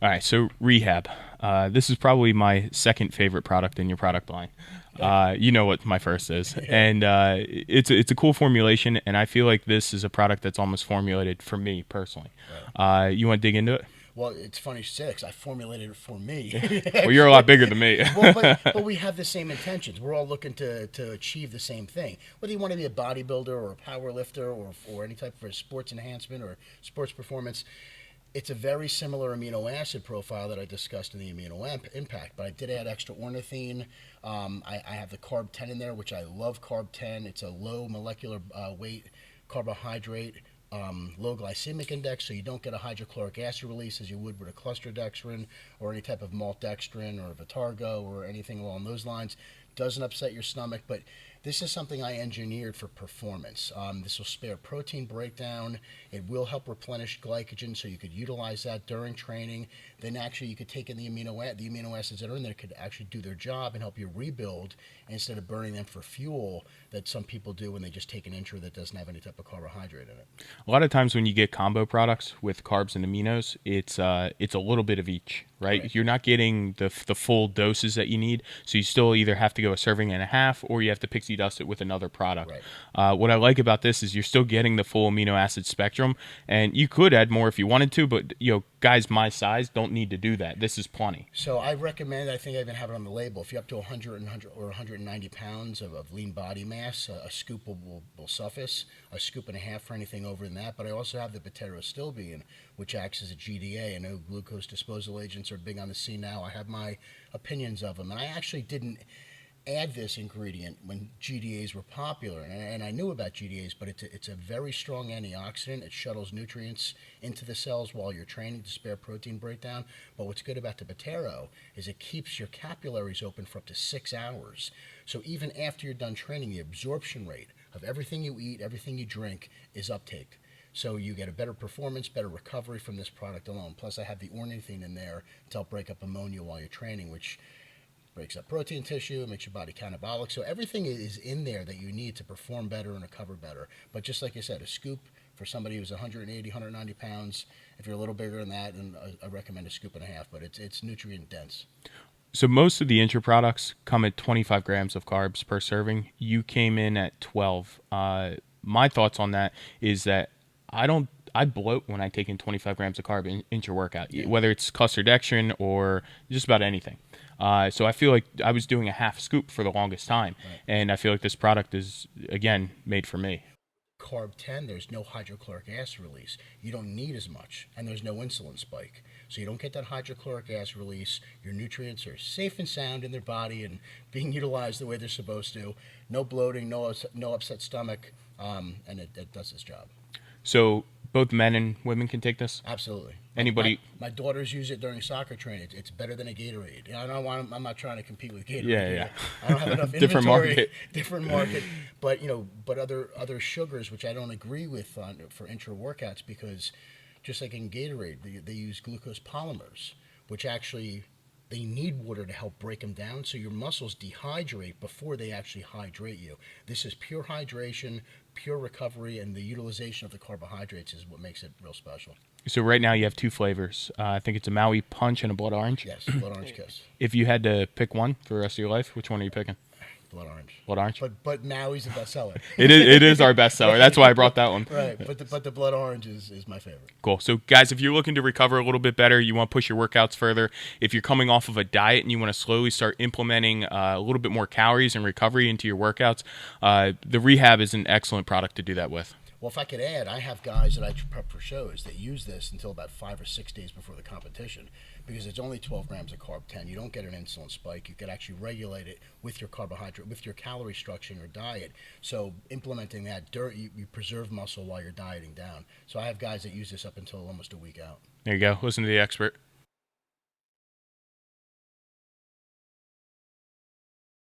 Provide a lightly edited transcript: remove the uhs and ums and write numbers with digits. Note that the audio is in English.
All right, so Rehab. This is probably my second favorite product in your product line. You know what my first is, Yeah. and it's a cool formulation, and I feel like this is a product that's almost formulated for me personally. Right. You want to dig into it? Well, it's funny, six. I formulated it for me, Well, you're a lot actually. bigger than me. Well, but we have the same intentions. We're all looking to achieve the same thing. Whether you want to be a bodybuilder or a power lifter or any type of sports enhancement or sports performance, it's a very similar amino acid profile that I discussed in the impact. But I did add extra ornithine. I have the carb 10 in there, which I love carb 10. It's a low molecular weight carbohydrate, low glycemic index, so you don't get a hydrochloric acid release as you would with a cluster dextrin or any type of maltodextrin or Vitargo or anything along those lines. Doesn't upset your stomach, but this is something I engineered for performance. This will spare protein breakdown. It will help replenish glycogen, so you could utilize that during training. Then actually, you could take in the amino acids that are in there could actually do their job and help you rebuild instead of burning them for fuel that some people do when they just take an intro that doesn't have any type of carbohydrate in it. A lot of times when you get combo products with carbs and aminos, it's a little bit of each, Right. right? You're not getting the full doses that you need, so you still either have to go a serving and a half, or you have to pixie dust it with another product. Right. What I like about this is you're still getting the full amino acid spectrum, and you could add more if you wanted to, but guys my size don't need to do that. This is plenty. So I recommend, I think I even have it on the label, if you're up to 100, or 190 pounds of lean body mass, a scoop will suffice, a scoop and a half for anything over than that. But I also have the Pterosilbine, which acts as a GDA. I know glucose disposal agents are big on the scene now. I have my opinions of them. And I actually didn't add this ingredient when GDAs were popular, and I knew about GDAs, but it's a very strong antioxidant. It shuttles nutrients into the cells while you're training to spare protein breakdown. But what's good about the Botero is it keeps your capillaries open for up to 6 hours. So even after you're done training, the absorption rate of everything you eat, everything you drink, is uptake. So you get a better performance, better recovery from this product alone. Plus, I have the ornithine in there to help break up ammonia while you're training, which breaks up protein tissue, makes your body catabolic. So everything is in there that you need to perform better and recover better. But just like I said, a scoop for somebody who's 180, 190 pounds. If you're a little bigger than that, then I recommend a scoop and a half. But it's nutrient dense. So most of the intro products come at 25 grams of carbs per serving. You came in at 12. My thoughts on that is that I bloat when I take in 25 grams of carb into your workout, Yeah. whether it's cluster dextrin or just about anything. So I feel like I was doing a half scoop for the longest time, Right. and I feel like this product is again made for me. Carb 10, there's no hydrochloric acid release. You don't need as much, and there's no insulin spike. So you don't get that hydrochloric acid release. Your nutrients are safe and sound in their body and being utilized the way they're supposed to. No bloating, no upset stomach, and it does its job. So both men and women can take this. Absolutely. Anybody? My daughters use it during soccer training. It's better than a Gatorade. I don't want. I'm not trying to compete with Gatorade Yeah, here. yeah. I don't have enough Different inventory. market. Different market. But but other sugars, which I don't agree with for intra workouts, because just like in Gatorade, they use glucose polymers, which actually they need water to help break them down, so your muscles dehydrate before they actually hydrate you. This is pure hydration, pure recovery, and the utilization of the carbohydrates is what makes it real special. So right now you have two flavors. I think it's a Maui Punch and a Blood Orange. Yes, blood orange kiss. If you had to pick one for the rest of your life, which one are you picking? Blood orange. Blood Orange. But Maui's the best seller. It is our best seller. That's why I brought that one. Right. But the blood orange is my favorite. Cool. So, guys, if you're looking to recover a little bit better, you want to push your workouts further, if you're coming off of a diet and you want to slowly start implementing a little bit more calories and recovery into your workouts, the Rehab is an excellent product to do that with. Well, if I could add, I have guys that I prep for shows that use this until about 5 or 6 days before the competition, because it's only 12 grams of carb 10. You don't get an insulin spike. You can actually regulate it with your carbohydrate, with your calorie structure in your diet. So implementing that, you preserve muscle while you're dieting down. So I have guys that use this up until almost a week out. There you go. Listen to the expert.